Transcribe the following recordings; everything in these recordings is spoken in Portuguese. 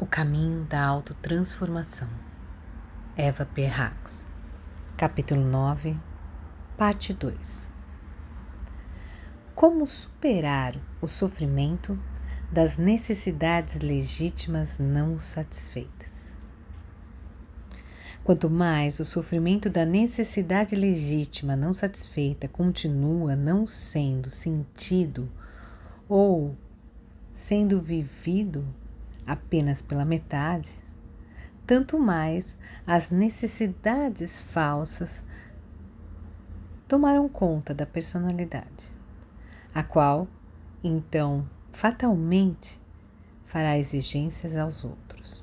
O caminho da autotransformação. Eva Pierrakos. Capítulo 9, parte 2. Como superar o sofrimento das necessidades legítimas não satisfeitas. Quanto mais o sofrimento da necessidade legítima não satisfeita continua não sendo sentido ou sendo vivido apenas pela metade, tanto mais as necessidades falsas tomaram conta da personalidade, a qual, então, fatalmente fará exigências aos outros.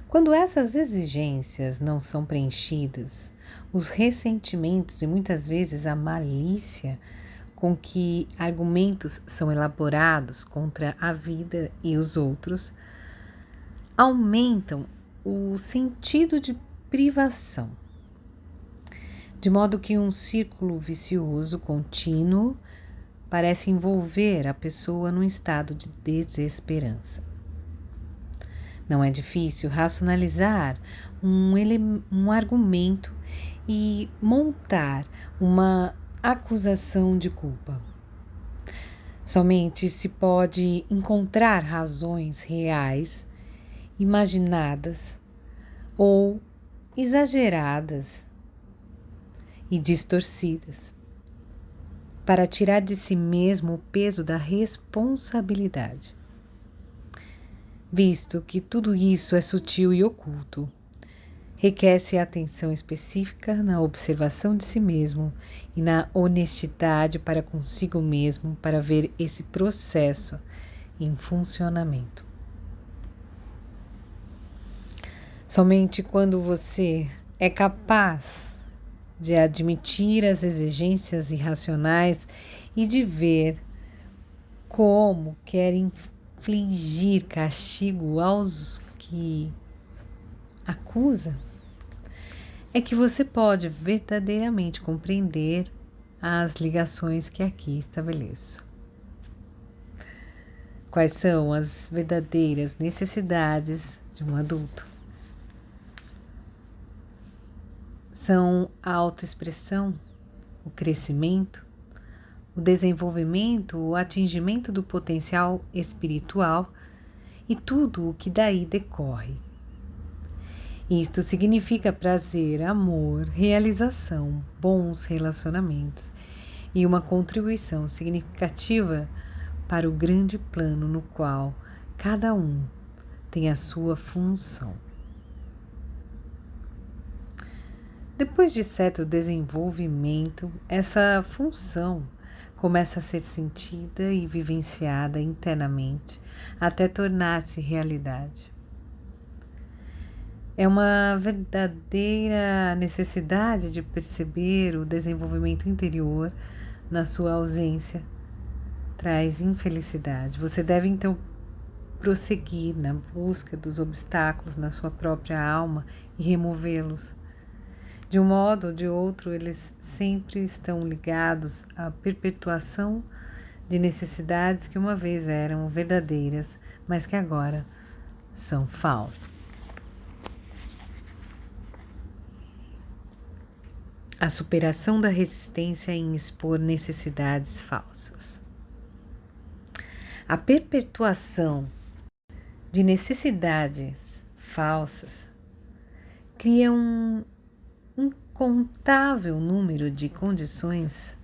Quando essas exigências não são preenchidas, os ressentimentos e muitas vezes a malícia com que argumentos são elaborados contra a vida e os outros aumentam o sentido de privação, de modo que um círculo vicioso contínuo parece envolver a pessoa num estado de desesperança. Não é difícil racionalizar um argumento e montar uma acusação de culpa. Somente se pode encontrar razões reais, imaginadas ou exageradas e distorcidas, para tirar de si mesmo o peso da responsabilidade. Visto que tudo isso é sutil e oculto, requer-se atenção específica na observação de si mesmo e na honestidade para consigo mesmo para ver esse processo em funcionamento. Somente quando você é capaz de admitir as exigências irracionais e de ver como quer infligir castigo aos que acusa, é que você pode verdadeiramente compreender as ligações que aqui estabeleço. Quais são as verdadeiras necessidades de um adulto? São a autoexpressão, o crescimento, o desenvolvimento, o atingimento do potencial espiritual e tudo o que daí decorre. Isto significa prazer, amor, realização, bons relacionamentos e uma contribuição significativa para o grande plano no qual cada um tem a sua função. Depois de certo desenvolvimento, essa função começa a ser sentida e vivenciada internamente até tornar-se realidade. É uma verdadeira necessidade de perceber o desenvolvimento interior na sua ausência. Traz infelicidade. Você deve então prosseguir na busca dos obstáculos na sua própria alma e removê-los. De um modo ou de outro, eles sempre estão ligados à perpetuação de necessidades que uma vez eram verdadeiras, mas que agora são falsas. A superação da resistência em expor necessidades falsas. A perpetuação de necessidades falsas cria um incontável número de condições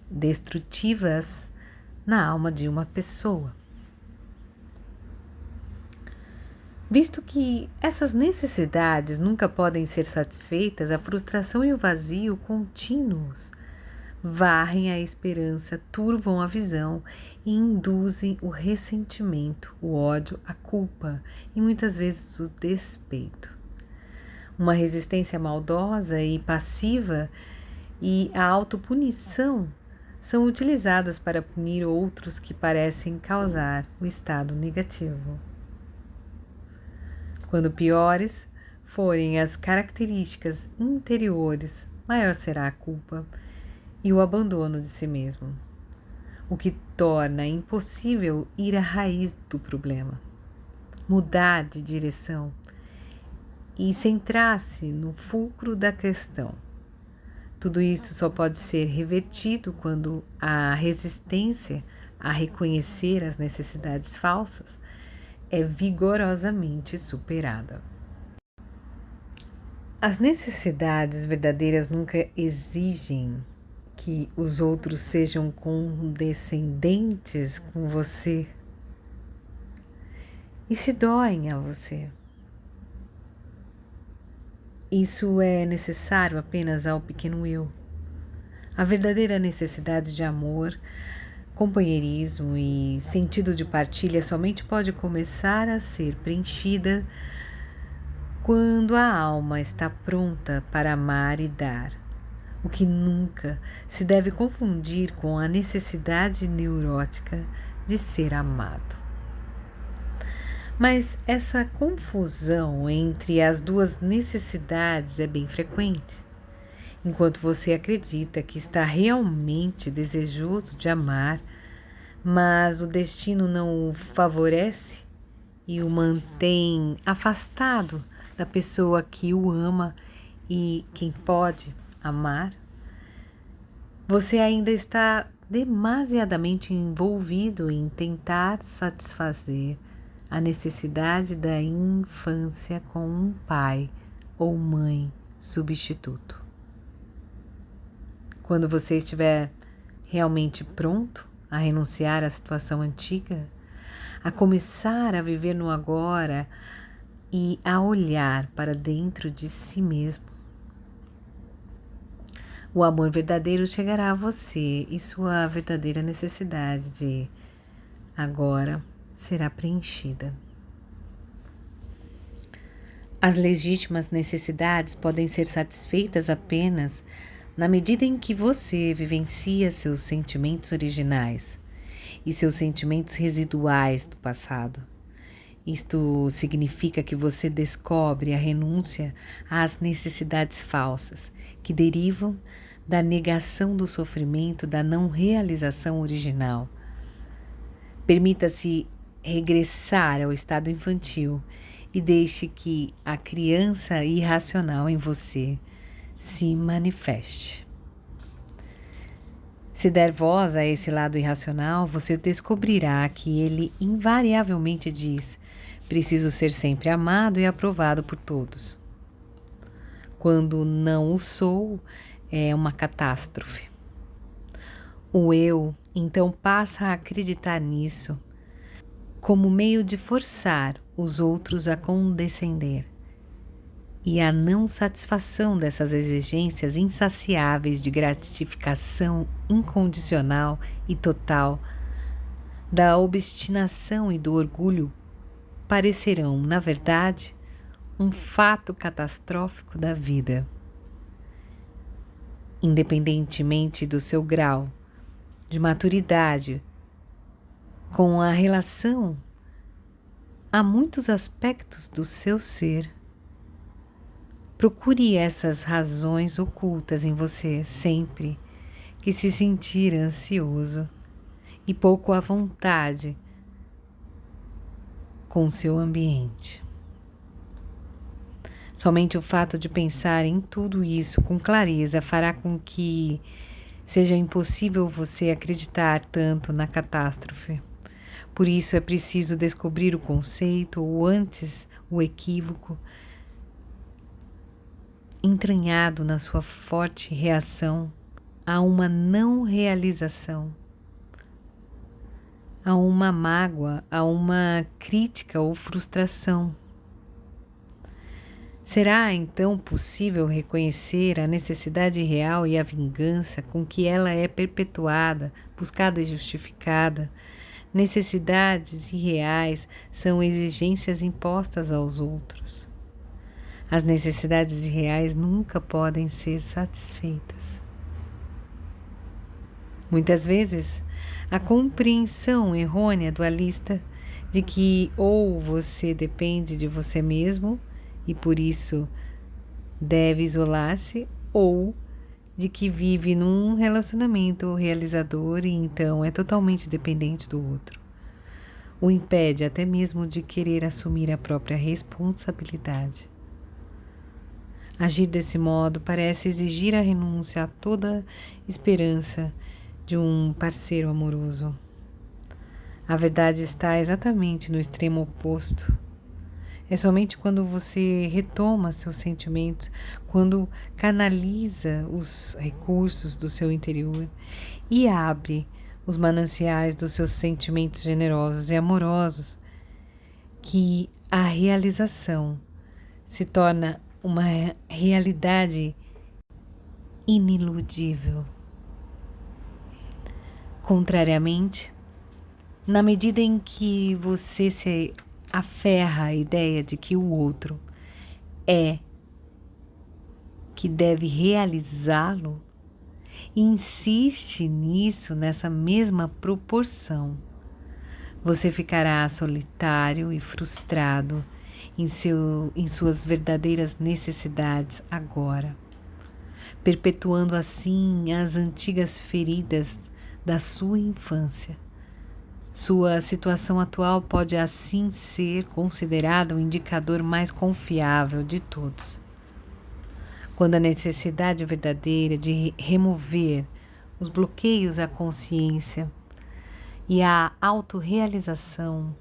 destrutivas na alma de uma pessoa. Visto que essas necessidades nunca podem ser satisfeitas, a frustração e o vazio contínuos varrem a esperança, turvam a visão e induzem o ressentimento, o ódio, a culpa e muitas vezes o despeito. Uma resistência maldosa e passiva e a autopunição são utilizadas para punir outros que parecem causar o estado negativo. Quando piores forem as características interiores, maior será a culpa e o abandono de si mesmo, o que torna impossível ir à raiz do problema. mudar de direção e centrar-se no fulcro da questão. Tudo isso só pode ser revertido quando a resistência a reconhecer as necessidades falsas é vigorosamente superada. As necessidades verdadeiras nunca exigem que os outros sejam condescendentes com você e se doem a você. Isso é necessário apenas ao pequeno eu. A verdadeira necessidade de amor, companheirismo e sentido de partilha somente pode começar a ser preenchida quando a alma está pronta para amar e dar, o que nunca se deve confundir com a necessidade neurótica de ser amado. Mas essa confusão entre as duas necessidades é bem frequente. Enquanto você acredita que está realmente desejoso de amar, mas o destino não o favorece e o mantém afastado da pessoa que o ama e quem pode amar, você ainda está demasiadamente envolvido em tentar satisfazer a necessidade da infância com um pai ou mãe substituto. Quando você estiver realmente pronto a renunciar à situação antiga, a começar a viver no agora e a olhar para dentro de si mesmo, o amor verdadeiro chegará a você e sua verdadeira necessidade de agora será preenchida. As legítimas necessidades podem ser satisfeitas apenas na medida em que você vivencia seus sentimentos originais e seus sentimentos residuais do passado. Isto significa que você descobre a renúncia às necessidades falsas que derivam da negação do sofrimento da não realização original. Permita-se regressar ao estado infantil e deixe que a criança irracional em você se manifeste. Se der voz a esse lado irracional, você descobrirá que ele invariavelmente diz: preciso ser sempre amado e aprovado por todos. Quando não o sou, é uma catástrofe. O eu, então, passa a acreditar nisso como meio de forçar os outros a condescender. E a não satisfação dessas exigências insaciáveis de gratificação incondicional e total, da obstinação e do orgulho, parecerão, na verdade, um fato catastrófico da vida. Independentemente do seu grau de maturidade com a relação a muitos aspectos do seu ser, procure essas razões ocultas em você sempre que se sentir ansioso e pouco à vontade com seu ambiente. Somente o fato de pensar em tudo isso com clareza fará com que seja impossível você acreditar tanto na catástrofe. Por isso é preciso descobrir o conceito, ou antes o equívoco, entranhado na sua forte reação a uma não realização, a uma mágoa, a uma crítica ou frustração. Será então possível reconhecer a necessidade real e a vingança com que ela é perpetuada, buscada e justificada? Necessidades irreais são exigências impostas aos outros. As necessidades irreais nunca podem ser satisfeitas. Muitas vezes, a compreensão errônea dualista de que ou você depende de você mesmo e por isso deve isolar-se, ou de que vive num relacionamento realizador e então é totalmente dependente do outro. o impede até mesmo de querer assumir a própria responsabilidade. Agir desse modo parece exigir a renúncia a toda esperança de um parceiro amoroso. A verdade está exatamente no extremo oposto. É somente quando você retoma seus sentimentos, quando canaliza os recursos do seu interior e abre os mananciais dos seus sentimentos generosos e amorosos, que a realização se torna uma realidade iniludível. Contrariamente, na medida em que você se aferra à ideia de que o outro é que deve realizá-lo, e insiste nisso nessa mesma proporção, você ficará solitário e frustrado em suas verdadeiras necessidades agora, perpetuando assim as antigas feridas da sua infância. Sua situação atual pode assim ser considerada o indicador mais confiável de todos. Quando a necessidade verdadeira de remover os bloqueios à consciência e à autorrealização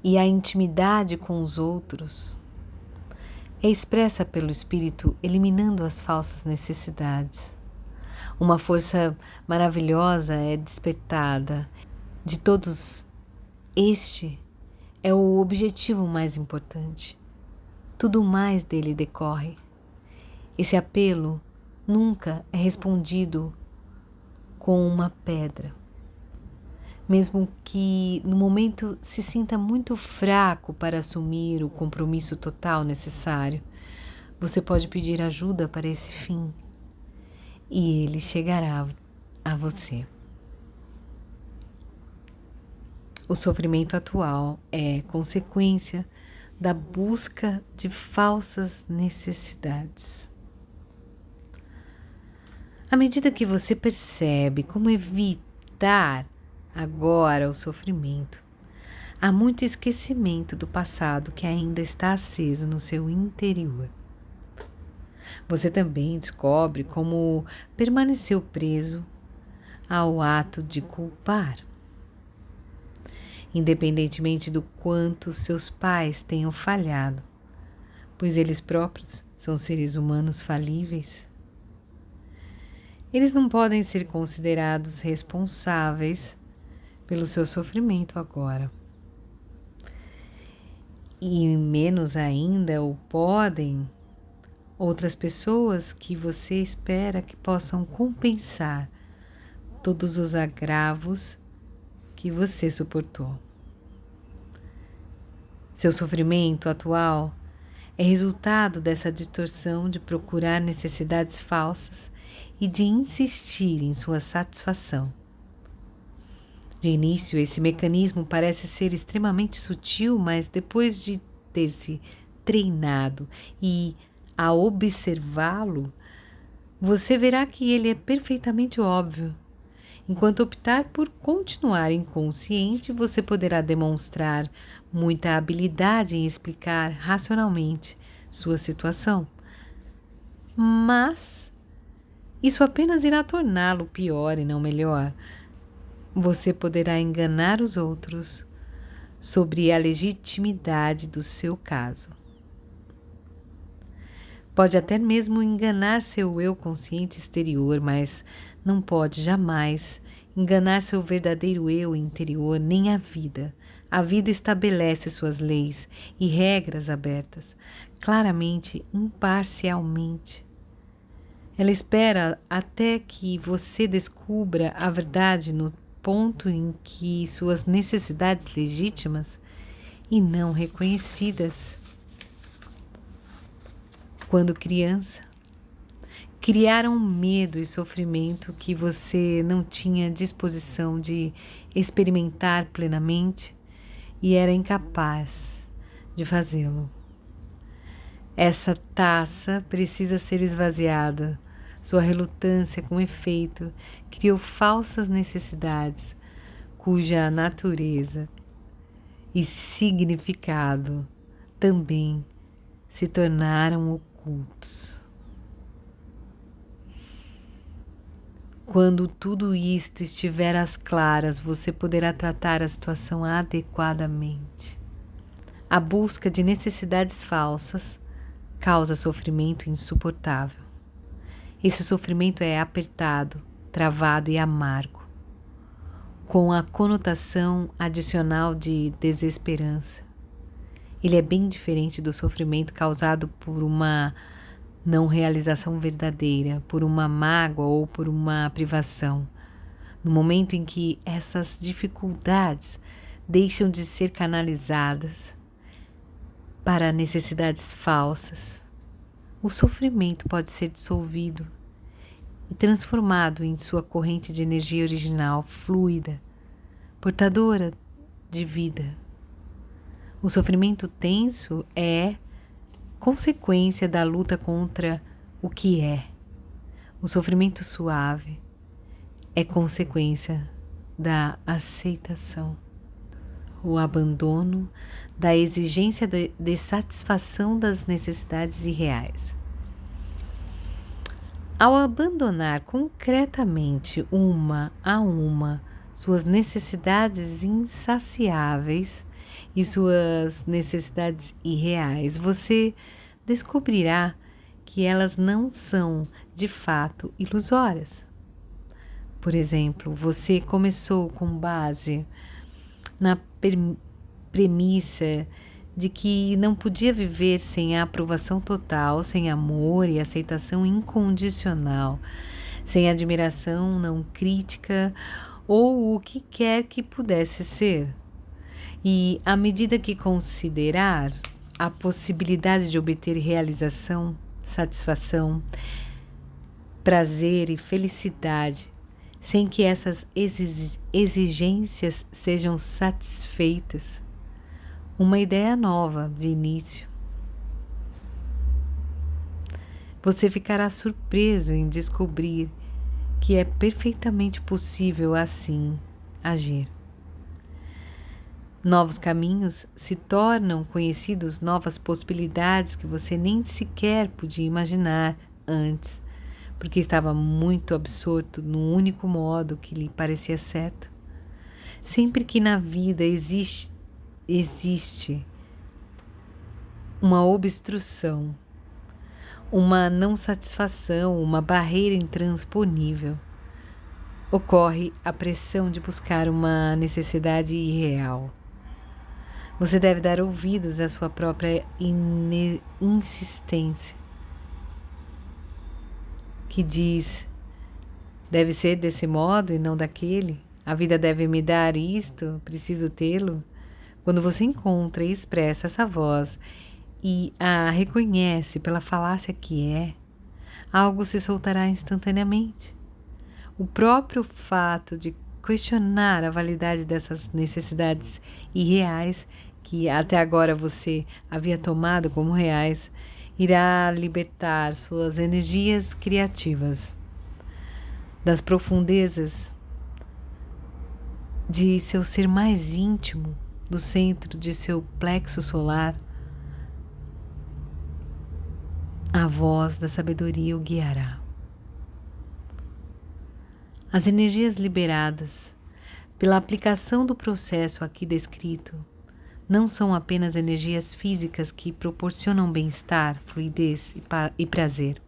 e a intimidade com os outros é expressa pelo espírito eliminando as falsas necessidades. Uma força maravilhosa é despertada. De todos, este é o objetivo mais importante. Tudo mais dele decorre. Esse apelo nunca é respondido com uma pedra. Mesmo que no momento se sinta muito fraco para assumir o compromisso total necessário, você pode pedir ajuda para esse fim. E ele chegará a você. O sofrimento atual é consequência da busca de falsas necessidades. À medida que você percebe como evitar agora o sofrimento, há muito esquecimento do passado que ainda está aceso no seu interior. Você também descobre como permaneceu preso ao ato de culpar. Independentemente do quanto seus pais tenham falhado, pois eles próprios são seres humanos falíveis, eles não podem ser considerados responsáveis pelo seu sofrimento agora. E menos ainda o podem outras pessoas que você espera que possam compensar todos os agravos que você suportou. Seu sofrimento atual é resultado dessa distorção de procurar necessidades falsas e de insistir em sua satisfação. De início, esse mecanismo parece ser extremamente sutil, mas depois de ter se treinado e a observá-lo, você verá que ele é perfeitamente óbvio. Enquanto optar por continuar inconsciente, você poderá demonstrar muita habilidade em explicar racionalmente sua situação. Mas isso apenas irá torná-lo pior e não melhor. Você poderá enganar os outros sobre a legitimidade do seu caso. Pode até mesmo enganar seu eu consciente exterior, mas não pode jamais enganar seu verdadeiro eu interior, nem a vida. A vida estabelece suas leis e regras abertas, claramente, imparcialmente. Ela espera até que você descubra a verdade no ponto em que suas necessidades legítimas e não reconhecidas, quando criança, criaram medo e sofrimento que você não tinha disposição de experimentar plenamente e era incapaz de fazê-lo. Essa taça precisa ser esvaziada. Sua relutância, com efeito, criou falsas necessidades, cuja natureza e significado também se tornaram ocultos. Quando tudo isto estiver às claras, você poderá tratar a situação adequadamente. A busca de necessidades falsas causa sofrimento insuportável. Esse sofrimento é apertado, travado e amargo, com a conotação adicional de desesperança. Ele é bem diferente do sofrimento causado por uma não realização verdadeira, por uma mágoa ou por uma privação. No momento em que essas dificuldades deixam de ser canalizadas para necessidades falsas, o sofrimento pode ser dissolvido e transformado em sua corrente de energia original, fluida, portadora de vida. O sofrimento tenso é consequência da luta contra o que é. O sofrimento suave é consequência da aceitação, o abandono da exigência de satisfação das necessidades irreais. Ao abandonar concretamente uma a uma suas necessidades insaciáveis e suas necessidades irreais, você descobrirá que elas não são de fato ilusórias. Por exemplo, você começou com base na premissa de que não podia viver sem a aprovação total, sem amor e aceitação incondicional, sem admiração não crítica ou o que quer que pudesse ser. E à medida que considerar a possibilidade de obter realização, satisfação, prazer e felicidade, sem que essas exigências sejam satisfeitas, uma ideia nova de início. Você ficará surpreso em descobrir que é perfeitamente possível assim agir. Novos caminhos se tornam conhecidos, novas possibilidades que você nem sequer podia imaginar antes, porque estava muito absorto no único modo que lhe parecia certo. Sempre que na vida existe uma obstrução, uma não satisfação, uma barreira intransponível, ocorre a pressão de buscar uma necessidade irreal. Você deve dar ouvidos à sua própria insistência, que diz: deve ser desse modo e não daquele. A vida deve me dar isto, preciso tê-lo. Quando você encontra e expressa essa voz e a reconhece pela falácia que é, algo se soltará instantaneamente. O próprio fato de questionar a validade dessas necessidades irreais que até agora você havia tomado como reais, irá libertar suas energias criativas das profundezas de seu ser mais íntimo, do centro de seu plexo solar. A voz da sabedoria o guiará. As energias liberadas pela aplicação do processo aqui descrito não são apenas energias físicas que proporcionam bem-estar, fluidez e prazer.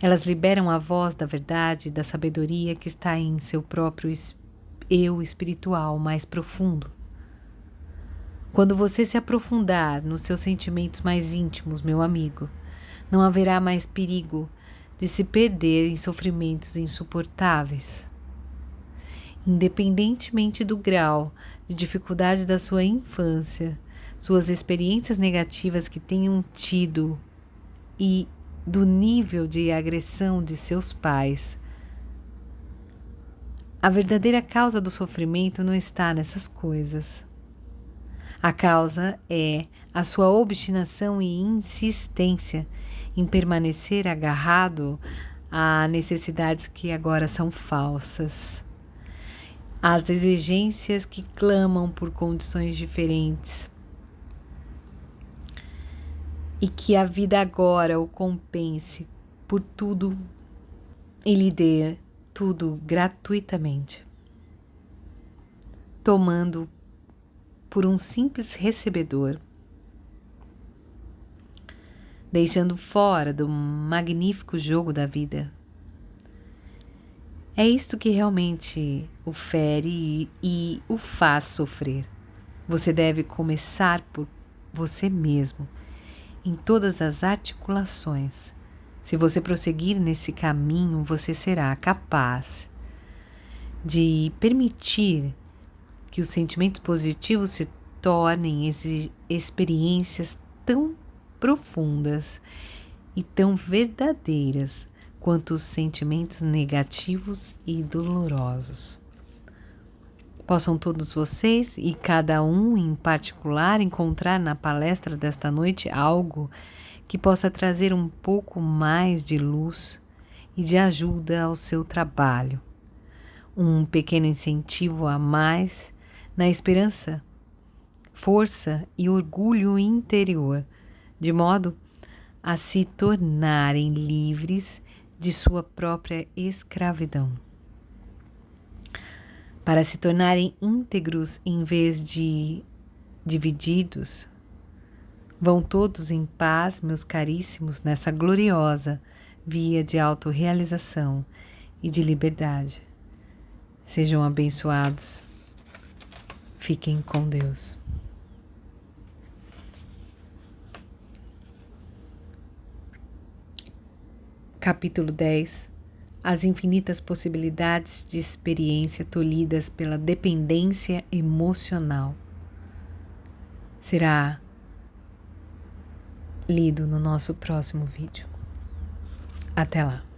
Elas liberam a voz da verdade e da sabedoria que está em seu próprio eu espiritual mais profundo. Quando você se aprofundar nos seus sentimentos mais íntimos, meu amigo, não haverá mais perigo de se perder em sofrimentos insuportáveis. Independentemente do grau de dificuldade da sua infância, suas experiências negativas que tenham tido e do nível de agressão de seus pais, a verdadeira causa do sofrimento não está nessas coisas. A causa é a sua obstinação e insistência em permanecer agarrado a necessidades que agora são falsas. As exigências que clamam por condições diferentes e que a vida agora o compense por tudo e lhe dê tudo gratuitamente, tomando por um simples recebedor, deixando fora do magnífico jogo da vida. É isto que realmente o fere e o faz sofrer. Você deve começar por você mesmo, em todas as articulações. Se você prosseguir nesse caminho, você será capaz de permitir que os sentimentos positivos se tornem experiências tão profundas e tão verdadeiras quanto os sentimentos negativos e dolorosos. Possam todos vocês e cada um em particular encontrar na palestra desta noite algo que possa trazer um pouco mais de luz e de ajuda ao seu trabalho. Um pequeno incentivo a mais na esperança, força e orgulho interior, de modo a se tornarem livres de sua própria escravidão. Para se tornarem íntegros em vez de divididos, vão todos em paz, meus caríssimos, nessa gloriosa via de autorrealização e de liberdade. Sejam abençoados. Fiquem com Deus. Capítulo 10. As infinitas possibilidades de experiência tolhidas pela dependência emocional. Será lido no nosso próximo vídeo. Até lá.